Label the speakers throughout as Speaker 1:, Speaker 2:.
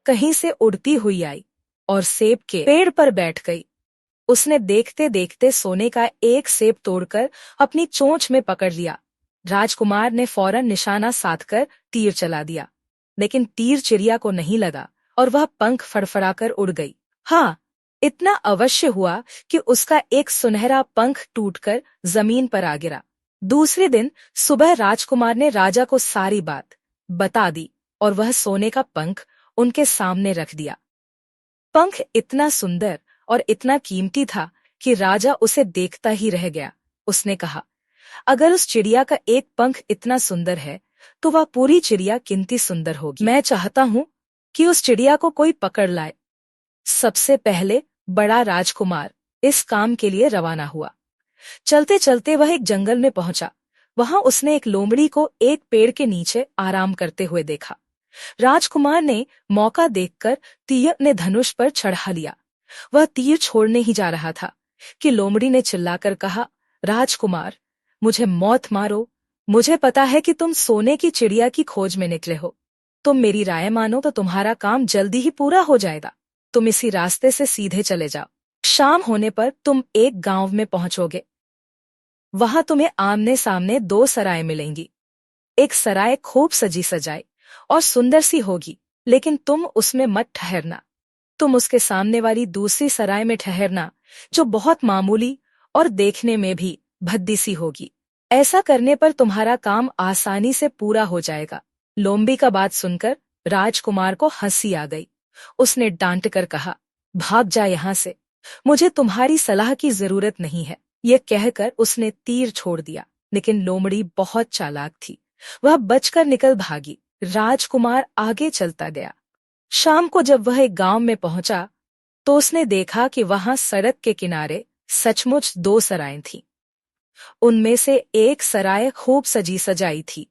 Speaker 1: कहीं से उड़ती हुई आई और सेब के पेड़ पर बैठ गई। उसने देखते देखते सोने का एक सेब तोड़कर अपनी चोंच में पकड़ लिया। राजकुमार ने फौरन निशाना साधकर तीर चला दिया, लेकिन तीर चिड़िया को नहीं लगा और वह पंख फड़फड़ाकर उड़ गई। हाँ, इतना अवश्य हुआ कि उसका एक सुनहरा पंख टूटकर जमीन पर आ गिरा। दूसरे दिन सुबह राजकुमार ने राजा को सारी बात बता दी और वह सोने का पंख उनके सामने रख दिया। पंख इतना सुंदर और इतना कीमती था कि राजा उसे देखता ही रह गया। उसने कहा, अगर उस चिड़िया का एक पंख इतना सुंदर है तो वह पूरी चिड़िया कितनी सुंदर होगी। मैं चाहता हूँ कि उस चिड़िया को कोई पकड़ लाए। सबसे पहले बड़ा राजकुमार इस काम के लिए रवाना हुआ। चलते चलते वह एक जंगल में पहुंचा। वहां उसने एक लोमड़ी को एक पेड़ के नीचे आराम करते हुए देखा। राजकुमार ने मौका देखकर तीर अपने धनुष पर चढ़ा लिया। वह तीर छोड़ने ही जा रहा था कि लोमड़ी ने चिल्लाकर कहा, राजकुमार, मुझे मौत मारो। मुझे पता है कि तुम सोने की चिड़िया की खोज में निकले हो। तुम मेरी राय मानो तो तुम्हारा काम जल्दी ही पूरा हो जाएगा। तुम इसी रास्ते से सीधे चले जाओ। शाम होने पर तुम एक गांव में पहुंचोगे। वहां तुम्हें आमने सामने दो सराय मिलेंगी। एक सराय खूब सजी सजाई और सुंदर सी होगी, लेकिन तुम उसमें मत ठहरना। तुम उसके सामने वाली दूसरी सराय में ठहरना, जो बहुत मामूली और देखने में भी भद्दी सी होगी। ऐसा करने पर तुम्हारा काम आसानी से पूरा हो जाएगा। लोमड़ी का बात सुनकर राजकुमार को हंसी आ गई। उसने डांट कर कहा, भाग जा यहाँ से, मुझे तुम्हारी सलाह की जरूरत नहीं है। यह कहकर उसने तीर छोड़ दिया, लेकिन लोमड़ी बहुत चालाक थी। वह बचकर निकल भागी। राजकुमार आगे चलता गया। शाम को जब वह एक गांव में पहुंचा तो उसने देखा कि वहां सड़क के किनारे सचमुच दो सरायें थीं। उनमें से एक सराय खूब सजी सजाई थी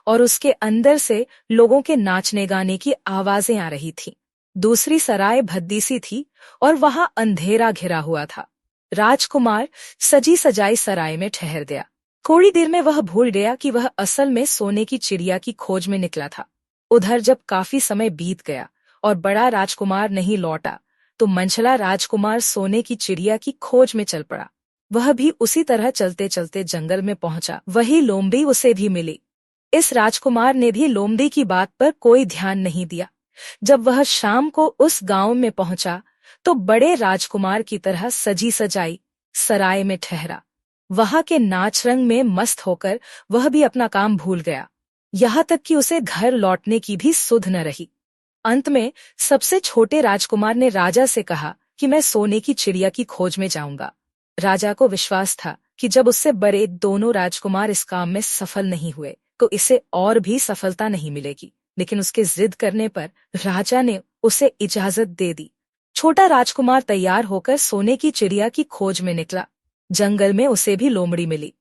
Speaker 1: और उसके अंदर से लोगों के नाचने गाने की आवाजें आ रही थीं। दूसरी सराय भद्दी सी थी और वहां अंधेरा घिरा हुआ था। राजकुमार सजी सजाई सराय में ठहर गया। थोड़ी देर में वह भूल गया कि वह असल में सोने की चिड़िया की खोज में निकला था। उधर जब काफी समय बीत गया और बड़ा राजकुमार नहीं लौटा तो मंझला राजकुमार सोने की चिड़िया की खोज में चल पड़ा। वह भी उसी तरह चलते चलते जंगल में पहुंचा। वही लोमड़ी उसे भी मिली। इस राजकुमार ने भी लोमड़ी की बात पर कोई ध्यान नहीं दिया। जब वह शाम को उस गांव में पहुंचा तो बड़े राजकुमार की तरह सजी सजाई सराय में ठहरा। वहां के नाच रंग में मस्त होकर वह भी अपना काम भूल गया। यहाँ तक कि उसे घर लौटने की भी सुध न रही। अंत में सबसे छोटे राजकुमार ने राजा से कहा कि मैं सोने की चिड़िया की खोज में जाऊंगा। राजा को विश्वास था कि जब उससे बड़े दोनों राजकुमार इस काम में सफल नहीं हुए तो इसे और भी सफलता नहीं मिलेगी, लेकिन उसके जिद करने पर राजा ने उसे इजाजत दे दी। छोटा राजकुमार तैयार होकर सोने की चिड़िया की खोज में निकला। जंगल में उसे भी लोमड़ी मिली।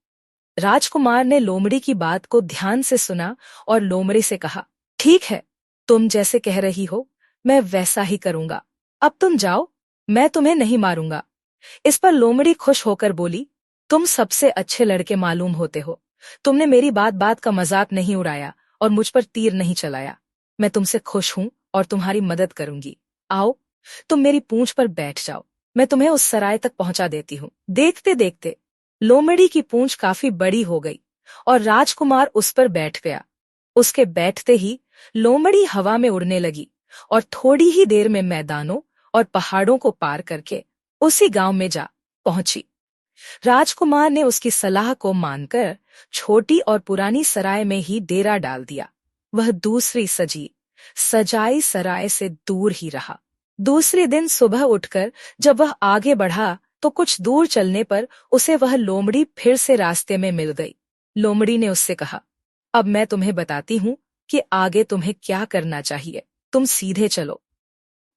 Speaker 1: राजकुमार ने लोमड़ी की बात को ध्यान से सुना और लोमड़ी से कहा, ठीक है, तुम जैसे कह रही हो मैं वैसा ही करूंगा। अब तुम जाओ, मैं तुम्हें नहीं मारूंगा। इस पर लोमड़ी खुश होकर बोली, तुम सबसे अच्छे लड़के मालूम होते हो। तुमने मेरी बात बात का मजाक नहीं उड़ाया और मुझ पर तीर नहीं चलाया। मैं तुमसे खुश हूं और तुम्हारी मदद करूंगी। आओ, तुम मेरी पूंछ पर बैठ जाओ, मैं तुम्हें उस सराय तक पहुंचा देती हूँ। देखते देखते लोमड़ी की पूंछ काफी बड़ी हो गई और राजकुमार उस पर बैठ गया। उसके बैठते ही लोमड़ी हवा में उड़ने लगी और थोड़ी ही देर में मैदानों और पहाड़ों को पार करके उसी गांव में जा पहुंची। राजकुमार ने उसकी सलाह को मानकर छोटी और पुरानी सराय में ही डेरा डाल दिया। वह दूसरी सजी सजाई सराय से दूर ही रहा। दूसरे दिन सुबह उठकर जब वह आगे बढ़ा तो कुछ दूर चलने पर उसे वह लोमड़ी फिर से रास्ते में मिल गई। लोमड़ी ने उससे कहा, अब मैं तुम्हें बताती हूँ कि आगे तुम्हें क्या करना चाहिए। तुम सीधे चलो।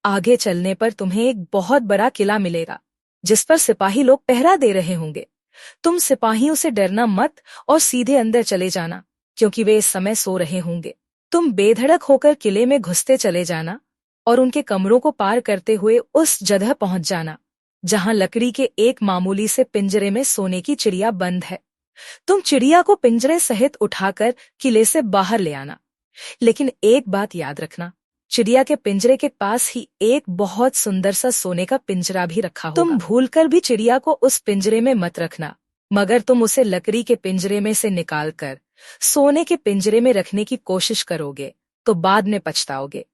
Speaker 1: आगे चलने पर तुम्हें एक बहुत बड़ा किला मिलेगा जिस पर सिपाही लोग पहरा दे रहे होंगे। तुम सिपाहियों से डरना मत और सीधे अंदर चले जाना, क्योंकि वे इस समय सो रहे होंगे। तुम बेधड़क होकर किले में घुसते चले जाना और उनके कमरों को पार करते हुए उस जगह पहुंच जाना जहां लकड़ी के एक मामूली से पिंजरे में सोने की चिड़िया बंद है। तुम चिड़िया को पिंजरे सहित उठाकर किले से बाहर ले आना, लेकिन एक बात याद रखना, चिड़िया के पिंजरे के पास ही एक बहुत सुंदर सा सोने का पिंजरा भी रखा होगा। तुम भूलकर भी चिड़िया को उस पिंजरे में मत रखना, मगर तुम उसे लकड़ी के पिंजरे में से निकालकर सोने के पिंजरे में रखने की कोशिश करोगे तो बाद में पछताओगे।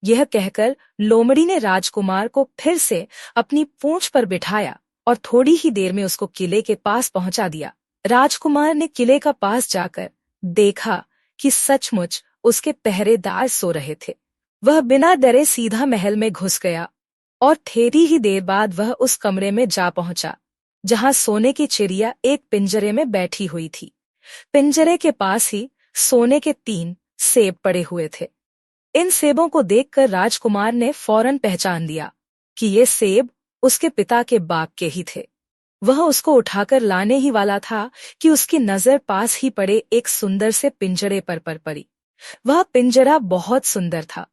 Speaker 1: यह कहकर लोमड़ी ने राजकुमार को फिर से अपनी पूंछ पर बिठाया और थोड़ी ही देर में उसको किले के पास पहुंचा दिया। राजकुमार ने किले का पास जाकर देखा कि सचमुच उसके पहरेदार सो रहे थे। वह बिना डरे सीधा महल में घुस गया और थोड़ी ही देर बाद वह उस कमरे में जा पहुंचा जहां सोने की चिड़िया एक पिंजरे में बैठी हुई थी। पिंजरे के पास ही सोने के 3 सेब पड़े हुए थे। इन सेबों को देखकर राजकुमार ने फौरन पहचान लिया कि ये सेब उसके पिता के बाग के ही थे। वह उसको उठाकर लाने ही वाला था कि उसकी नजर पास ही पड़े एक सुंदर से पिंजरे पर पड़ी। वह पिंजरा बहुत सुंदर था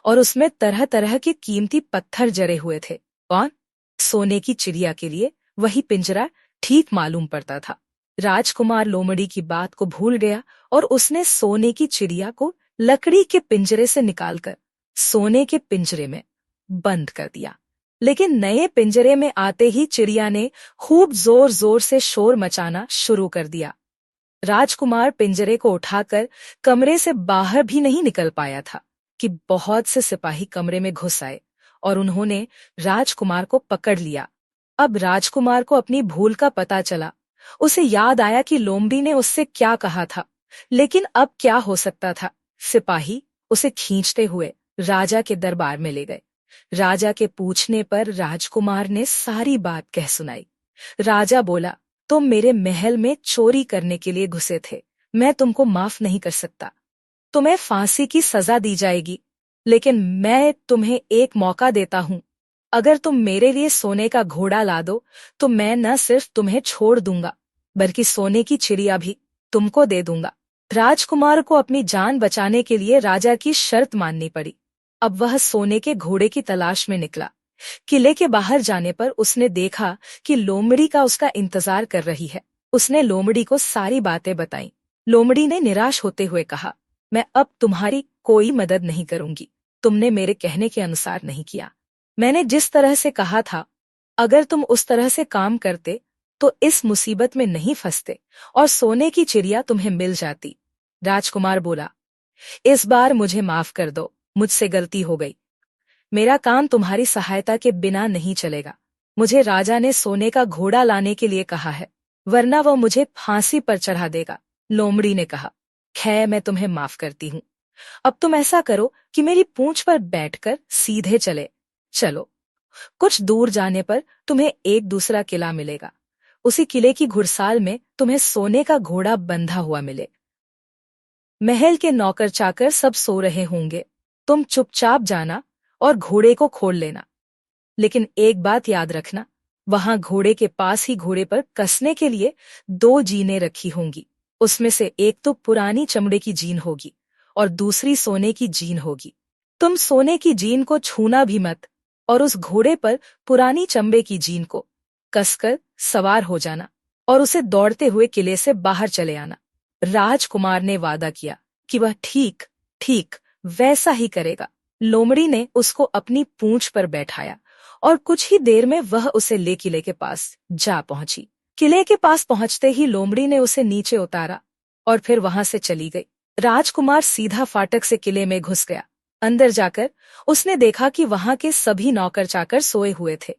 Speaker 1: और उसमें तरह तरह के कीमती पत्थर जड़े हुए थे। कौन? सोने की चिड़िया के लिए वही पिंजरा ठीक मालूम पड़ता था। राजकुमार लोमड़ी की बात को भूल गया और उसने सोने की चिड़िया को लकड़ी के पिंजरे से निकालकर सोने के पिंजरे में बंद कर दिया। लेकिन नए पिंजरे में आते ही चिड़िया ने खूब जोर जोर से शोर मचाना शुरू कर दिया। राजकुमार पिंजरे को उठाकर कमरे से बाहर भी नहीं निकल पाया था कि बहुत से सिपाही कमरे में घुस आए और उन्होंने राजकुमार को पकड़ लिया। अब राजकुमार को अपनी भूल का पता चला। उसे याद आया कि लोमड़ी ने उससे क्या कहा था, लेकिन अब क्या हो सकता था। सिपाही उसे खींचते हुए राजा के दरबार में ले गए। राजा के पूछने पर राजकुमार ने सारी बात कह सुनाई। राजा बोला, तुम मेरे महल में चोरी करने के लिए घुसे थे, मैं तुमको माफ नहीं कर सकता। तुम्हें फांसी की सजा दी जाएगी, लेकिन मैं तुम्हें एक मौका देता हूं। अगर तुम मेरे लिए सोने का घोड़ा ला दो तो मैं न सिर्फ तुम्हें छोड़ दूंगा बल्कि सोने की चिड़िया भी तुमको दे दूंगा। राजकुमार को अपनी जान बचाने के लिए राजा की शर्त माननी पड़ी। अब वह सोने के घोड़े की तलाश में निकला। किले के बाहर जाने पर उसने देखा कि लोमड़ी का उसका इंतजार कर रही है। उसने लोमड़ी को सारी बातें बताईं। लोमड़ी ने निराश होते हुए कहा, मैं अब तुम्हारी कोई मदद नहीं करूंगी। तुमने मेरे कहने के अनुसार नहीं किया। मैंने जिस तरह से कहा था, अगर तुम उस तरह से काम करते तो इस मुसीबत में नहीं फंसते और सोने की चिड़िया तुम्हें मिल जाती। राजकुमार बोला, इस बार मुझे माफ कर दो, मुझसे गलती हो गई। मेरा काम तुम्हारी सहायता के बिना नहीं चलेगा। मुझे राजा ने सोने का घोड़ा लाने के लिए कहा है, वरना वह मुझे फांसी पर चढ़ा देगा। लोमड़ी ने कहा, खैर मैं तुम्हें माफ करती हूँ। अब तुम ऐसा करो कि मेरी पूंछ पर बैठकर सीधे चले चलो। कुछ दूर जाने पर तुम्हें एक दूसरा किला मिलेगा। उसी किले की घुड़साल में तुम्हें सोने का घोड़ा बंधा हुआ मिले। महल के नौकर चाकर सब सो रहे होंगे। तुम चुपचाप जाना और घोड़े को खोल लेना। लेकिन एक बात याद रखना, वहां घोड़े के पास ही घोड़े पर कसने के लिए 2 जीनें रखी होंगी। उसमें से एक तो पुरानी चमड़े की जीन होगी और दूसरी सोने की जीन होगी। तुम सोने की जीन को छूना भी मत और उस घोड़े पर पुरानी चमड़े की जीन को कसकर सवार हो जाना और उसे दौड़ते हुए किले से बाहर चले आना। राजकुमार ने वादा किया कि वह ठीक ठीक वैसा ही करेगा। लोमड़ी ने उसको अपनी पूंछ पर बैठाया और कुछ ही देर में वह उसे ले किले के पास जा पहुंची। किले के पास पहुंचते ही लोमड़ी ने उसे नीचे उतारा और फिर वहां से चली गई। राजकुमार सीधा फाटक से किले में घुस गया। अंदर जाकर उसने देखा कि वहां के सभी नौकर चाकर सोए हुए थे।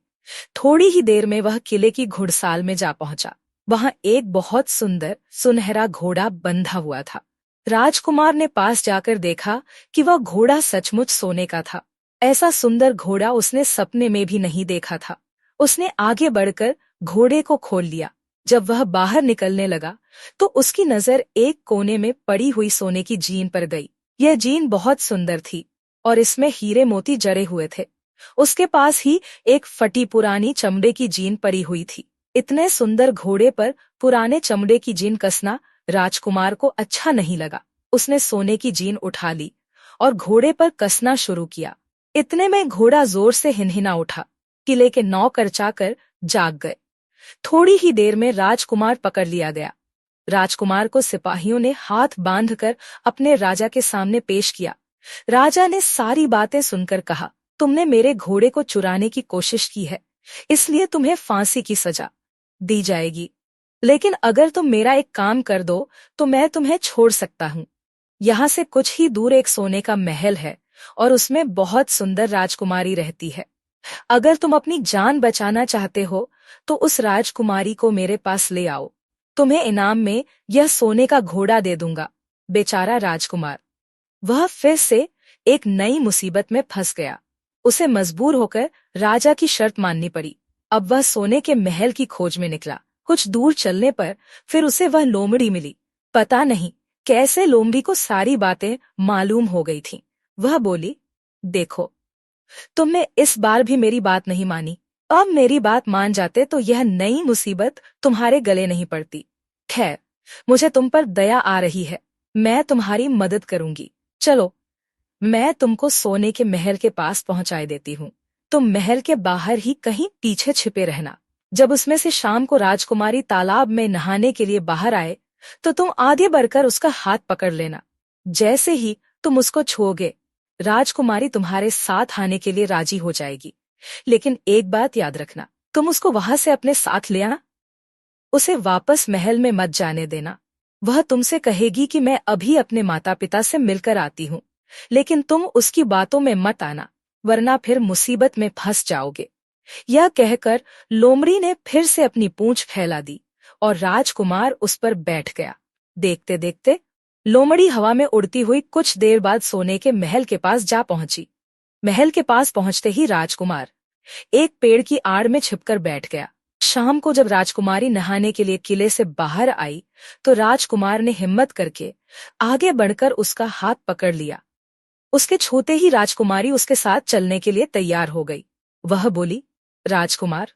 Speaker 1: थोड़ी ही देर में वह किले की घुड़साल में जा पहुंचा। वहां एक बहुत सुंदर सुनहरा घोड़ा बंधा हुआ था। राजकुमार ने पास जाकर देखा कि वह घोड़ा सचमुच सोने का था। ऐसा सुंदर घोड़ा उसने सपने में भी नहीं देखा था। उसने आगे बढ़कर घोड़े को खोल लिया। जब वह बाहर निकलने लगा तो उसकी नजर एक कोने में पड़ी हुई सोने की जीन पर गई। यह जीन बहुत सुंदर थी और इसमें हीरे मोती जड़े हुए थे। उसके पास ही एक फटी पुरानी चमड़े की जीन पड़ी हुई थी। इतने सुंदर घोड़े पर पुराने चमड़े की जीन कसना राजकुमार को अच्छा नहीं लगा। उसने सोने की जीन उठा ली और घोड़े पर कसना शुरू किया। इतने में घोड़ा जोर से हिनहिना उठा। किले के नौकर चाकर जाग गए। थोड़ी ही देर में राजकुमार पकड़ लिया गया। राजकुमार को सिपाहियों ने हाथ बांधकर अपने राजा के सामने पेश किया। राजा ने सारी बातें सुनकर कहा, तुमने मेरे घोड़े को चुराने की कोशिश की है, इसलिए तुम्हें फांसी की सजा दी जाएगी। लेकिन अगर तुम मेरा एक काम कर दो तो मैं तुम्हें छोड़ सकता हूँ। यहाँ से कुछ ही दूर एक सोने का महल है और उसमें बहुत सुंदर राजकुमारी रहती है। अगर तुम अपनी जान बचाना चाहते हो तो उस राजकुमारी को मेरे पास ले आओ। तुम्हें इनाम में यह सोने का घोड़ा दे दूंगा। बेचारा राजकुमार, वह फिर से एक नई मुसीबत में फंस गया। उसे मजबूर होकर राजा की शर्त माननी पड़ी। अब वह सोने के महल की खोज में निकला। कुछ दूर चलने पर फिर उसे वह लोमड़ी मिली। पता नहीं कैसे लोमड़ी को सारी बातें मालूम हो गई थीं। वह बोली, देखो, तुमने इस बार भी मेरी बात नहीं मानी। अब मेरी बात मान जाते तो यह नई मुसीबत तुम्हारे गले नहीं पड़ती। खैर, मुझे तुम पर दया आ रही है, मैं तुम्हारी मदद करूंगी। चलो, मैं तुमको सोने के महल के पास पहुंचाए देती हूँ। तुम महल के बाहर ही कहीं पीछे छिपे रहना। जब उसमें से शाम को राजकुमारी तालाब में नहाने के लिए बाहर आए तो तुम आगे बढ़कर उसका हाथ पकड़ लेना। जैसे ही तुम उसको छूओगे, राजकुमारी तुम्हारे साथ आने के लिए राजी हो जाएगी। लेकिन एक बात याद रखना, तुम उसको वहां से अपने साथ ले आना। उसे वापस महल में मत जाने देना। वह तुमसे कहेगी कि मैं अभी अपने माता पिता से मिलकर आती हूँ, लेकिन तुम उसकी बातों में मत आना, वरना फिर मुसीबत में फंस जाओगे। यह कहकर लोमड़ी ने फिर से अपनी पूंछ फैला दी और राजकुमार उस पर बैठ गया। देखते देखते लोमड़ी हवा में उड़ती हुई कुछ देर बाद सोने के महल के पास जा पहुंची। महल के पास पहुंचते ही राजकुमार एक पेड़ की आड़ में छिपकर बैठ गया। शाम को जब राजकुमारी नहाने के लिए किले से बाहर आई तो राजकुमार ने हिम्मत करके आगे बढ़कर उसका हाथ पकड़ लिया। उसके छूते ही राजकुमारी उसके साथ चलने के लिए तैयार हो गई। वह बोली, राजकुमार,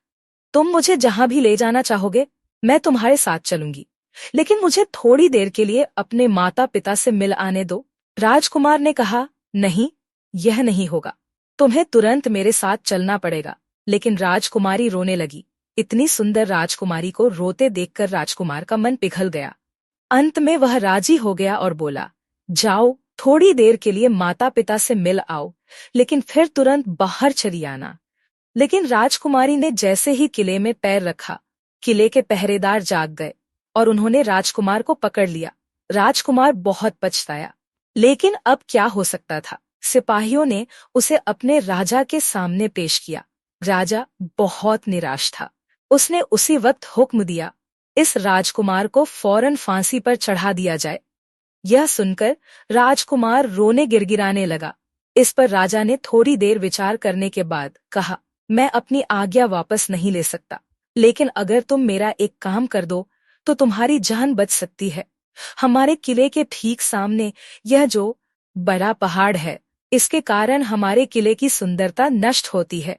Speaker 1: तुम मुझे जहां भी ले जाना चाहोगे मैं तुम्हारे साथ चलूंगी, लेकिन मुझे थोड़ी देर के लिए अपने माता पिता से मिल आने दो। राजकुमार ने कहा, नहीं, यह नहीं होगा, तुम्हें तुरंत मेरे साथ चलना पड़ेगा। लेकिन राजकुमारी रोने लगी। इतनी सुंदर राजकुमारी को रोते देखकर राजकुमार का मन पिघल गया। अंत में वह राजी हो गया और बोला, जाओ, थोड़ी देर के लिए माता पिता से मिल आओ, लेकिन फिर तुरंत बाहर चली आना। लेकिन राजकुमारी ने जैसे ही किले में पैर रखा, किले के पहरेदार जाग गए और उन्होंने राजकुमार को पकड़ लिया। राजकुमार बहुत पछताया, लेकिन अब क्या हो सकता था। सिपाहियों ने उसे अपने राजा के सामने पेश किया। राजा बहुत निराश था। उसने उसी वक्त हुक्म दिया, इस राजकुमार को फौरन फांसी पर चढ़ा दिया जाए। यह सुनकर राजकुमार रोने गिड़गिड़ाने लगा। इस पर राजा ने थोड़ी देर विचार करने के बाद कहा, मैं अपनी आज्ञा वापस नहीं ले सकता, लेकिन अगर तुम मेरा एक काम कर दो तो तुम्हारी जान बच सकती है। हमारे किले के ठीक सामने यह जो बड़ा पहाड़ है, इसके कारण हमारे किले की सुंदरता नष्ट होती है।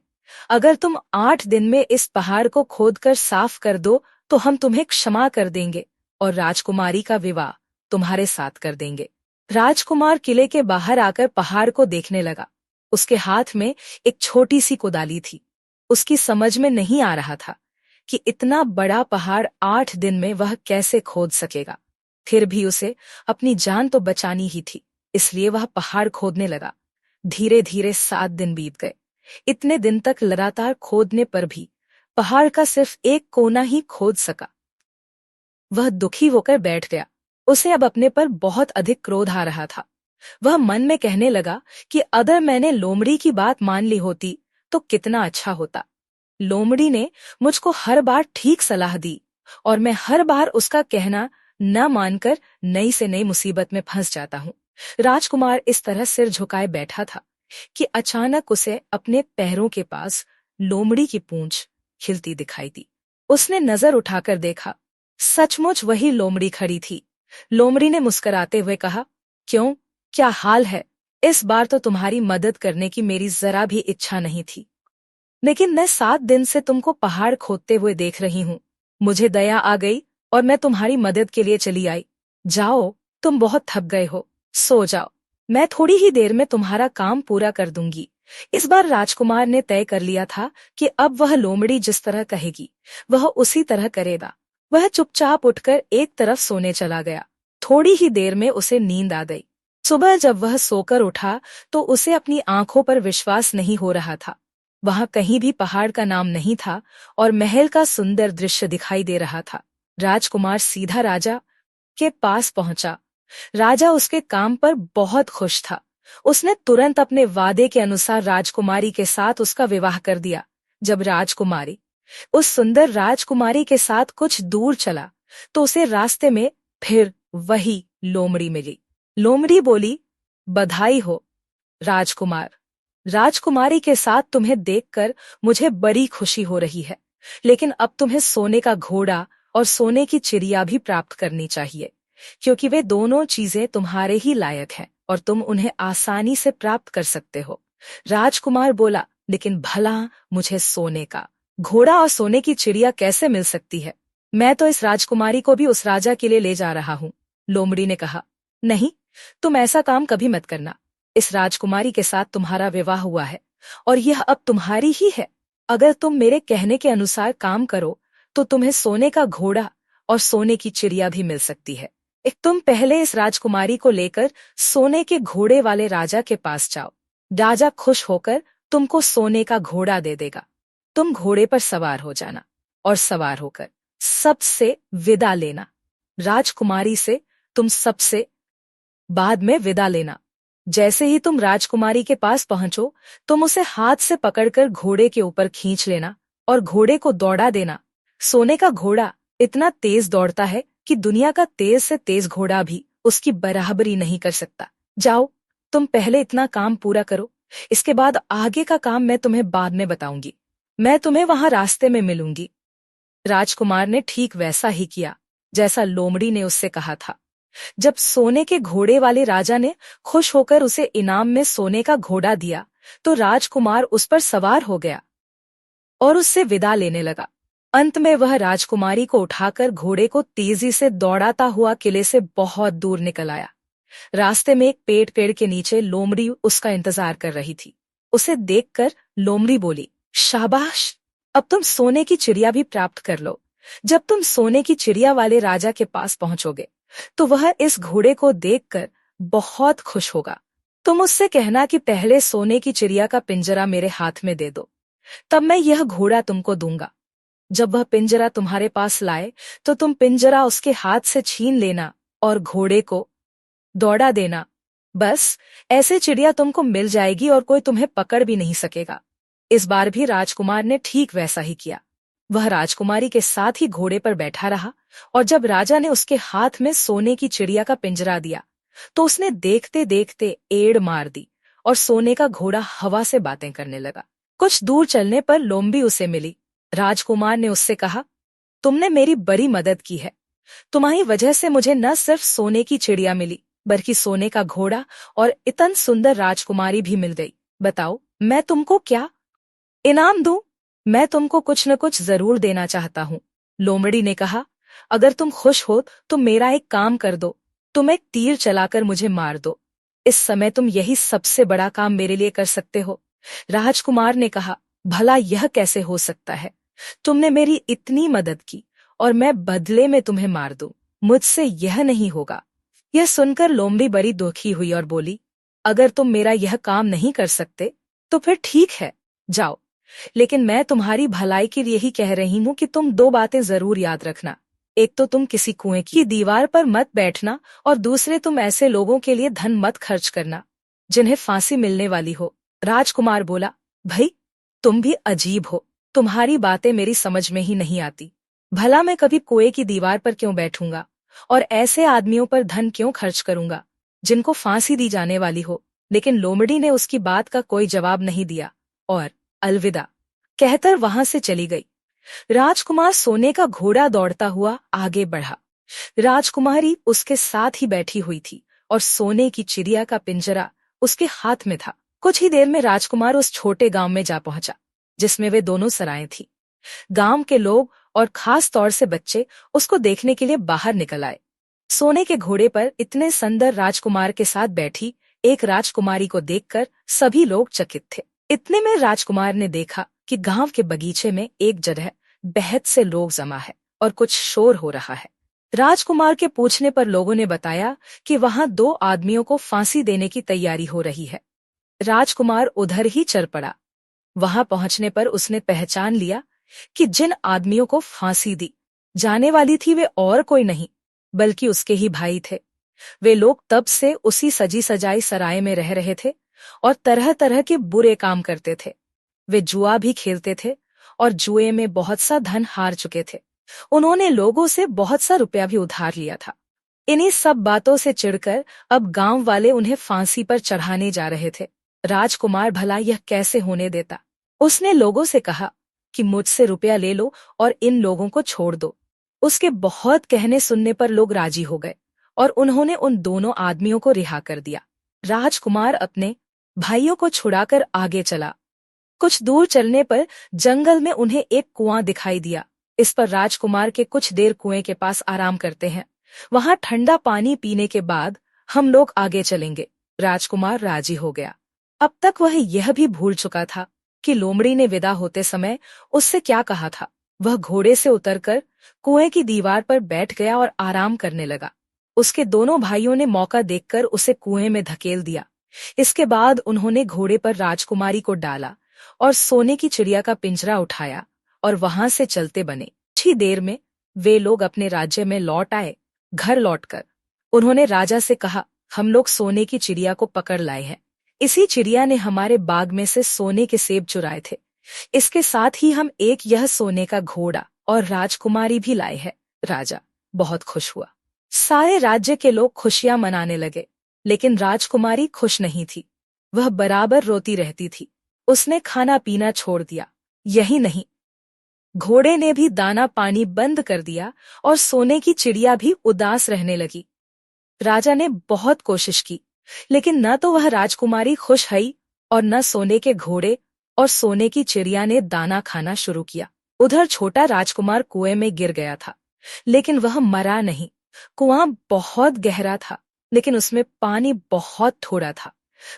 Speaker 1: अगर तुम 8 दिन में इस पहाड़ को खोदकर साफ कर दो तो हम तुम्हें क्षमा कर देंगे और राजकुमारी का विवाह तुम्हारे साथ कर देंगे। राजकुमार किले के बाहर आकर पहाड़ को देखने लगा। उसके हाथ में एक छोटी सी कुदाली थी। उसकी समझ में नहीं आ रहा था कि इतना बड़ा पहाड़ 8 दिन में वह कैसे खोद सकेगा। फिर भी उसे अपनी जान तो बचानी ही थी, इसलिए वह पहाड़ खोदने लगा। धीरे धीरे 7 दिन बीत गए। इतने दिन तक लगातार खोदने पर भी पहाड़ का सिर्फ एक कोना ही खोद सका। वह दुखी होकर बैठ गया। उसे अब अपने पर बहुत अधिक क्रोध आ रहा था। वह मन में कहने लगा कि अगर मैंने लोमड़ी की बात मान ली होती तो कितना अच्छा होता। लोमड़ी ने मुझको हर बार ठीक सलाह दी और मैं हर बार उसका कहना न मानकर नई से नई मुसीबत में फंस जाता हूँ। राजकुमार इस तरह सिर झुकाए बैठा था कि अचानक उसे अपने पैरों के पास लोमड़ी की पूंछ खिलती दिखाई दी। उसने नजर उठाकर देखा, सचमुच वही लोमड़ी खड़ी थी। लोमड़ी ने मुस्कुराते हुए कहा, क्यों, क्या हाल है? इस बार तो तुम्हारी मदद करने की मेरी जरा भी इच्छा नहीं थी, लेकिन मैं 7 दिन से तुमको पहाड़ खोदते हुए देख रही हूँ। मुझे दया आ गई और मैं तुम्हारी मदद के लिए चली आई। जाओ, तुम बहुत थक गए हो, सो जाओ। मैं थोड़ी ही देर में तुम्हारा काम पूरा कर दूंगी। इस बार राजकुमार ने तय कर लिया था कि अब वह लोमड़ी जिस तरह कहेगी वह उसी तरह करेगा। वह चुपचाप उठकर एक तरफ सोने चला गया। थोड़ी ही देर में उसे नींद आ गई। सुबह जब वह सोकर उठा तो उसे अपनी आंखों पर विश्वास नहीं हो रहा था। वहां कहीं भी पहाड़ का नाम नहीं था और महल का सुंदर दृश्य दिखाई दे रहा था। राजकुमार सीधा राजा के पास पहुंचा। राजा उसके काम पर बहुत खुश था। उसने तुरंत अपने वादे के अनुसार राजकुमारी के साथ उसका विवाह कर दिया। जब राजकुमारी उस सुंदर राजकुमारी के साथ कुछ दूर चला तो उसे रास्ते में फिर वही लोमड़ी मिली। लोमड़ी बोली, बधाई हो राजकुमार। राजकुमारी के साथ तुम्हें देखकर मुझे बड़ी खुशी हो रही है, लेकिन अब तुम्हें सोने का घोड़ा और सोने की चिड़िया भी प्राप्त करनी चाहिए, क्योंकि वे दोनों चीजें तुम्हारे ही लायक हैं और तुम उन्हें आसानी से प्राप्त कर सकते हो। राजकुमार बोला, लेकिन भला मुझे सोने का घोड़ा और सोने की चिड़िया कैसे मिल सकती है? मैं तो इस राजकुमारी को भी उस राजा के लिए ले जा रहा हूँ। लोमड़ी ने कहा, नहीं, तुम ऐसा काम कभी मत करना। इस राजकुमारी के साथ तुम्हारा विवाह हुआ है और यह अब तुम्हारी ही है। अगर तुम मेरे कहने के अनुसार काम करो तो तुम्हें सोने का घोड़ा और सोने की चिड़िया भी मिल सकती है। एक तुम पहले इस राजकुमारी को लेकर सोने के घोड़े वाले राजा के पास जाओ। राजा खुश होकर तुमको सोने का घोड़ा दे देगा। तुम घोड़े पर सवार हो जाना और सवार होकर सबसे विदा लेना। राजकुमारी से तुम सबसे बाद में विदा लेना। जैसे ही तुम राजकुमारी के पास पहुंचो, तुम उसे हाथ से पकड़कर घोड़े के ऊपर खींच लेना और घोड़े को दौड़ा देना। सोने का घोड़ा इतना तेज दौड़ता है कि दुनिया का तेज से तेज घोड़ा भी उसकी बराबरी नहीं कर सकता। जाओ, तुम पहले इतना काम पूरा करो, इसके बाद आगे का काम मैं तुम्हें बाद में बताऊंगी। मैं तुम्हें वहां रास्ते में मिलूंगी। राजकुमार ने ठीक वैसा ही किया जैसा लोमड़ी ने उससे कहा था। जब सोने के घोड़े वाले राजा ने खुश होकर उसे इनाम में सोने का घोड़ा दिया तो राजकुमार उस पर सवार हो गया और उससे विदा लेने लगा। अंत में वह राजकुमारी को उठाकर घोड़े को तेजी से दौड़ाता हुआ किले से बहुत दूर निकल आया। रास्ते में एक पेड़ के नीचे लोमड़ी उसका इंतजार कर रही थी। उसे देखकर लोमड़ी बोली, शाबाश, अब तुम सोने की चिड़िया भी प्राप्त कर लो। जब तुम सोने की चिड़िया वाले राजा के पास पहुंचोगे तो वह इस घोड़े को देखकर बहुत खुश होगा। तुम उससे कहना कि पहले सोने की चिड़िया का पिंजरा मेरे हाथ में दे दो, तब मैं यह घोड़ा तुमको दूंगा। जब वह पिंजरा तुम्हारे पास लाए तो तुम पिंजरा उसके हाथ से छीन लेना और घोड़े को दौड़ा देना। बस ऐसे चिड़िया तुमको मिल जाएगी और कोई तुम्हें पकड़ भी नहीं सकेगा। इस बार भी राजकुमार ने ठीक वैसा ही किया। वह राजकुमारी के साथ ही घोड़े पर बैठा रहा और जब राजा ने उसके हाथ में सोने की चिड़िया का पिंजरा दिया तो उसने देखते देखते एड़ मार दी और सोने का घोड़ा हवा से बातें करने लगा। कुछ दूर चलने पर लोमड़ी उसे मिली। राजकुमार ने उससे कहा, तुमने मेरी बड़ी मदद की है। तुम्हारी वजह से मुझे न सिर्फ सोने की चिड़िया मिली बल्कि सोने का घोड़ा और इतनी सुंदर राजकुमारी भी मिल गई। बताओ, मैं तुमको क्या इनाम दूं? मैं तुमको कुछ न कुछ जरूर देना चाहता हूँ। लोमड़ी ने कहा, अगर तुम खुश हो तो मेरा एक काम कर दो, तुम एक तीर चलाकर मुझे मार दो। इस समय तुम यही सबसे बड़ा काम मेरे लिए कर सकते हो। राजकुमार ने कहा, भला यह कैसे हो सकता है? तुमने मेरी इतनी मदद की और मैं बदले में तुम्हें मार दूं? मुझसे यह नहीं होगा। यह सुनकर लोमड़ी बड़ी दुखी हुई और बोली, अगर तुम मेरा यह काम नहीं कर सकते तो फिर ठीक है, जाओ। लेकिन मैं तुम्हारी भलाई के लिए ही कह रही हूं कि तुम दो बातें जरूर याद रखना। एक तो तुम किसी कुएं की दीवार पर मत बैठना और दूसरे तुम ऐसे लोगों के लिए धन मत खर्च करना जिन्हें फांसी मिलने वाली हो। राजकुमार बोला, भाई, तुम भी अजीब हो, तुम्हारी बातें मेरी समझ में ही नहीं आती। भला मैं कभी कुएं की दीवार पर क्यों बैठूंगा और ऐसे आदमियों पर धन क्यों खर्च करूंगा जिनको फांसी दी जाने वाली हो? लेकिन लोमड़ी ने उसकी बात का कोई जवाब नहीं दिया और अलविदा कहकर वहां से चली गई। राजकुमार सोने का घोड़ा दौड़ता हुआ आगे बढ़ा। राजकुमारी उसके साथ ही बैठी हुई थी और सोने की चिड़िया का पिंजरा उसके हाथ में था। कुछ ही देर में राजकुमार उस छोटे गांव में जा पहुंचा जिसमें वे दोनों सराएं थी। गांव के लोग और खास तौर से बच्चे उसको देखने के लिए बाहर निकल आए। सोने के घोड़े पर इतने सुंदर राजकुमार के साथ बैठी एक राजकुमारी को देखकर सभी लोग चकित थे। इतने में राजकुमार ने देखा कि गांव के बगीचे में एक जगह बहुत से लोग जमा है और कुछ शोर हो रहा है। राजकुमार के पूछने पर लोगों ने बताया कि वहां 2 आदमियों को फांसी देने की तैयारी हो रही है। राजकुमार उधर ही चल पड़ा। वहां पहुंचने पर उसने पहचान लिया कि जिन आदमियों को फांसी दी जाने वाली थी वे और कोई नहीं बल्कि उसके ही भाई थे। वे लोग तब से उसी सजी सजाई सराय में रह रहे थे और तरह तरह के बुरे काम करते थे। वे जुआ भी खेलते थे और जुए में बहुत सा धन हार चुके थे। उन्होंने लोगों से बहुत सा रुपया भी उधार लिया था। इन्हीं सब बातों से चिढ़कर अब गांव वाले उन्हें फांसी पर चढ़ाने जा रहे थे। राजकुमार भला यह कैसे होने देता। उसने लोगों से कहा कि मुझसे रुपया ले लो और इन लोगों को छोड़ दो। उसके बहुत कहने सुनने पर लोग राजी हो गए और उन्होंने उन दोनों आदमियों को रिहा कर दिया। राजकुमार अपने भाइयों को छुड़ाकर आगे चला। कुछ दूर चलने पर जंगल में उन्हें एक कुआं दिखाई दिया। इस पर राजकुमार के कुछ देर कुएं के पास आराम करते हैं। वहां ठंडा पानी पीने के बाद हम लोग आगे चलेंगे। राजकुमार राजी हो गया। अब तक वह यह भी भूल चुका था कि लोमड़ी ने विदा होते समय उससे क्या कहा था। वह घोड़े से उतरकर कुएं की दीवार पर बैठ गया और आराम करने लगा। उसके दोनों भाइयों ने मौका देखकर उसे कुएं में धकेल दिया। इसके बाद उन्होंने घोड़े पर राजकुमारी को डाला और सोने की चिड़िया का पिंजरा उठाया और वहां से चलते बने। कुछ ही देर में वे लोग अपने राज्य में लौट आए। घर लौटकर उन्होंने राजा से कहा, हम लोग सोने की चिड़िया को पकड़ लाए हैं। इसी चिड़िया ने हमारे बाग में से सोने के सेब चुराए थे। इसके साथ ही हम एक यह सोने का घोड़ा और राजकुमारी भी लाए हैं। राजा बहुत खुश हुआ। सारे राज्य के लोग खुशियां मनाने लगे, लेकिन राजकुमारी खुश नहीं थी। वह बराबर रोती रहती थी। उसने खाना पीना छोड़ दिया। यही नहीं, घोड़े ने भी दाना पानी बंद कर दिया और सोने की चिड़िया भी उदास रहने लगी। राजा ने बहुत कोशिश की, लेकिन न तो वह राजकुमारी खुश हुई और न सोने के घोड़े और सोने की चिड़िया ने दाना खाना शुरू किया। उधर छोटा राजकुमार कुएं में गिर गया था, लेकिन वह मरा नहीं। कुआं बहुत गहरा था, लेकिन उसमें पानी बहुत थोड़ा था।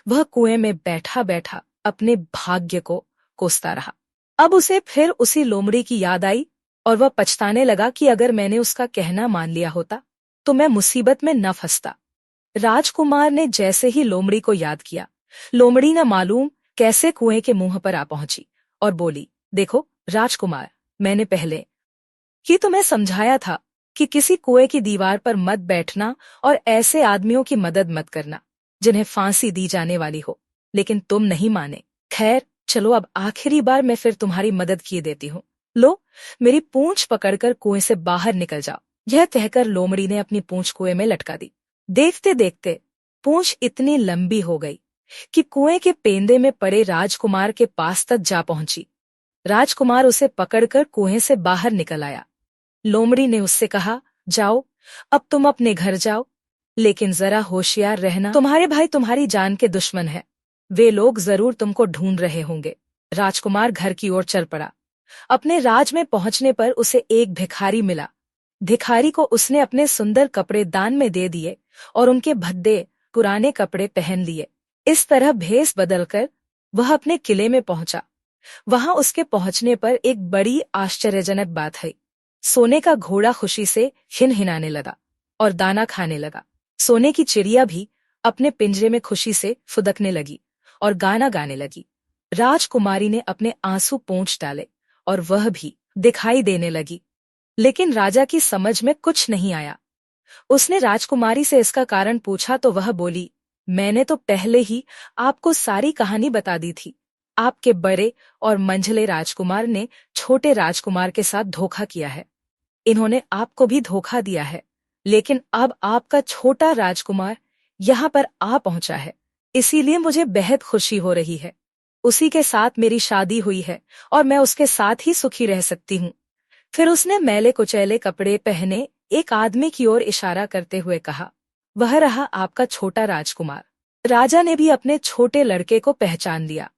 Speaker 1: वह कुएं में बैठा बैठा अपने भाग्य को कोसता रहा। अब उसे फिर उसी लोमड़ी की याद आई और वह पछताने लगा कि अगर मैंने उसका कहना मान लिया होता तो मैं मुसीबत में न फंसता। राजकुमार ने जैसे ही लोमड़ी को याद किया, लोमड़ी न मालूम कैसे कुएं के मुंह पर आ पहुंची और बोली, देखो राजकुमार, मैंने पहले ही तुम्हें समझाया था कि किसी कुएं की दीवार पर मत बैठना और ऐसे आदमियों की मदद मत करना जिन्हें फांसी दी जाने वाली हो, लेकिन तुम नहीं माने। खैर चलो, अब आखिरी बार मैं फिर तुम्हारी मदद किए देती हूँ। लो, मेरी पूंछ पकड़कर कुएं से बाहर निकल जाओ। यह कहकर लोमड़ी ने अपनी पूंछ कुएं में लटका दी। देखते देखते पूंछ इतनी लंबी हो गई कि कुएं के पेंदे में पड़े राजकुमार के पास तक जा पहुंची। राजकुमार उसे पकड़कर कुएं से बाहर निकल आया। लोमड़ी ने उससे कहा, जाओ, अब तुम अपने घर जाओ, लेकिन जरा होशियार रहना, तुम्हारे भाई तुम्हारी जान के दुश्मन है। वे लोग जरूर तुमको ढूंढ रहे होंगे। राजकुमार घर की ओर चल पड़ा। अपने राज में पहुंचने पर उसे एक भिखारी मिला। भिखारी को उसने अपने सुंदर कपड़े दान में दे दिए और उनके भद्दे पुराने कपड़े पहन लिए। इस तरह भेष बदलकर वह अपने किले में पहुंचा। वहां उसके पहुंचने पर एक बड़ी आश्चर्यजनक बात है। सोने का घोड़ा खुशी से हिनहिनाने लगा और दाना खाने लगा। सोने की चिड़िया भी अपने पिंजरे में खुशी से फुदकने लगी और गाना गाने लगी। राजकुमारी ने अपने आंसू पोंछ डाले और वह भी दिखाई देने लगी, लेकिन राजा की समझ में कुछ नहीं आया। उसने राजकुमारी से इसका कारण पूछा तो वह बोली, मैंने तो पहले ही आपको सारी कहानी बता दी थी। आपके बड़े और मंझले राजकुमार ने छोटे राजकुमार के साथ धोखा किया है। इन्होंने आपको भी धोखा दिया है, लेकिन अब आपका छोटा राजकुमार यहाँ पर आ पहुंचा है, इसीलिए मुझे बेहद खुशी हो रही है। उसी के साथ मेरी शादी हुई है और मैं उसके साथ ही सुखी रह सकती हूँ। फिर उसने मैले कुचैले कपड़े पहने एक आदमी की ओर इशारा करते हुए कहा, वह रहा आपका छोटा राजकुमार। राजा ने भी अपने छोटे लड़के को पहचान लिया।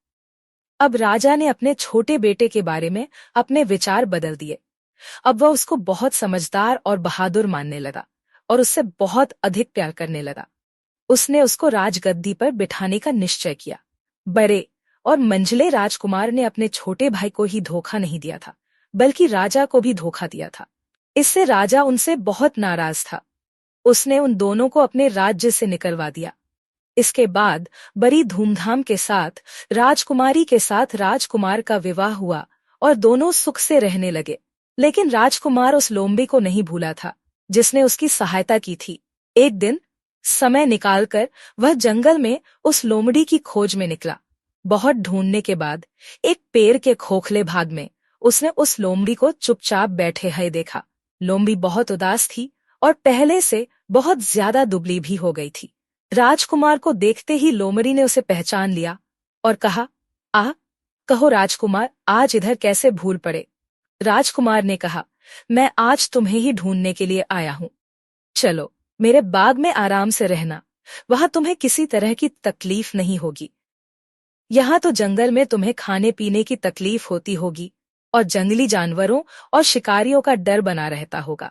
Speaker 1: अब राजा ने अपने छोटे बेटे के बारे में अपने विचार बदल दिए। अब वह उसको बहुत समझदार और बहादुर मानने लगा और उससे बहुत अधिक प्यार करने लगा। उसने उसको राजगद्दी पर बिठाने का निश्चय किया। बड़े और मंझले राजकुमार ने अपने छोटे भाई को ही धोखा नहीं दिया था, बल्कि राजा को भी धोखा दिया था। इससे राजा उनसे बहुत नाराज था। उसने उन दोनों को अपने राज्य से निकलवा दिया। इसके बाद बड़ी धूमधाम के साथ राजकुमारी के साथ राजकुमार का विवाह हुआ और दोनों सुख से रहने लगे। लेकिन राजकुमार उस लोमड़ी को नहीं भूला था जिसने उसकी सहायता की थी। एक दिन समय निकालकर वह जंगल में उस लोमड़ी की खोज में निकला। बहुत ढूंढने के बाद एक पेड़ के खोखले भाग में उसने उस लोमड़ी को चुपचाप बैठे है देखा। लोमड़ी बहुत उदास थी और पहले से बहुत ज्यादा दुबली भी हो गई थी। राजकुमार को देखते ही लोमड़ी ने उसे पहचान लिया और कहा, आ, कहो राजकुमार, आज इधर कैसे भूल पड़े। राजकुमार ने कहा, मैं आज तुम्हें ही ढूंढने के लिए आया हूं। चलो मेरे बाग में आराम से रहना, वहां तुम्हें किसी तरह की तकलीफ नहीं होगी। यहाँ तो जंगल में तुम्हें खाने पीने की तकलीफ होती होगी और जंगली जानवरों और शिकारियों का डर बना रहता होगा।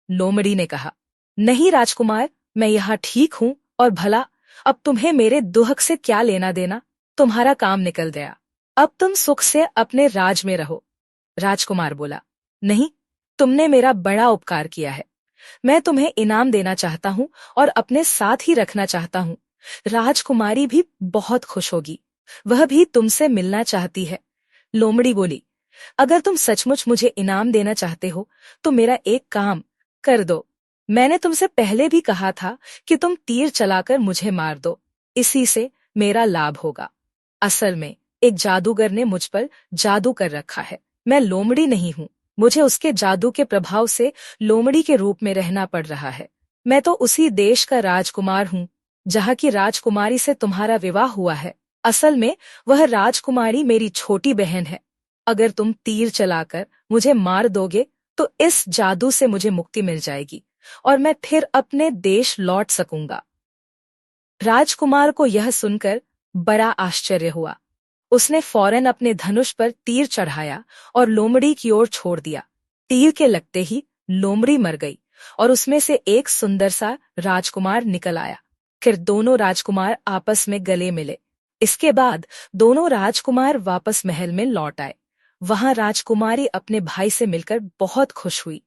Speaker 1: लोमड़ी ने कहा, नहीं राजकुमार, मैं यहाँ ठीक हूँ और भला अब तुम्हें मेरे दुहक से क्या लेना देना। तुम्हारा काम निकल गया, अब तुम सुख से अपने राज में रहो। राजकुमार बोला, नहीं, तुमने मेरा बड़ा उपकार किया है, मैं तुम्हें इनाम देना चाहता हूँ और अपने साथ ही रखना चाहता हूँ। राजकुमारी भी बहुत खुश होगी, वह भी तुमसे मिलना चाहती है। लोमड़ी बोली, अगर तुम सचमुच मुझे इनाम देना चाहते हो तो मेरा एक काम कर दो। मैंने तुमसे पहले भी कहा था कि तुम तीर चलाकर मुझे मार दो, इसी से मेरा लाभ होगा। असल में एक जादूगर ने मुझ पर जादू कर रखा है। मैं लोमड़ी नहीं हूँ, मुझे उसके जादू के प्रभाव से लोमड़ी के रूप में रहना पड़ रहा है। मैं तो उसी देश का राजकुमार हूँ जहाँ की राजकुमारी से तुम्हारा विवाह हुआ है। असल में वह राजकुमारी मेरी छोटी बहन है। अगर तुम तीर चलाकर मुझे मार दोगे तो इस जादू से मुझे मुक्ति मिल जाएगी और मैं फिर अपने देश लौट सकूंगा। राजकुमार को यह सुनकर बड़ा आश्चर्य हुआ। उसने फौरन अपने धनुष पर तीर चढ़ाया और लोमड़ी की ओर छोड़ दिया। तीर के लगते ही लोमड़ी मर गई और उसमें से एक सुंदर सा राजकुमार निकल आया। फिर दोनों राजकुमार आपस में गले मिले। इसके बाद दोनों राजकुमार वापस महल में लौट आए। वहां राजकुमारी अपने भाई से मिलकर बहुत खुश हुई।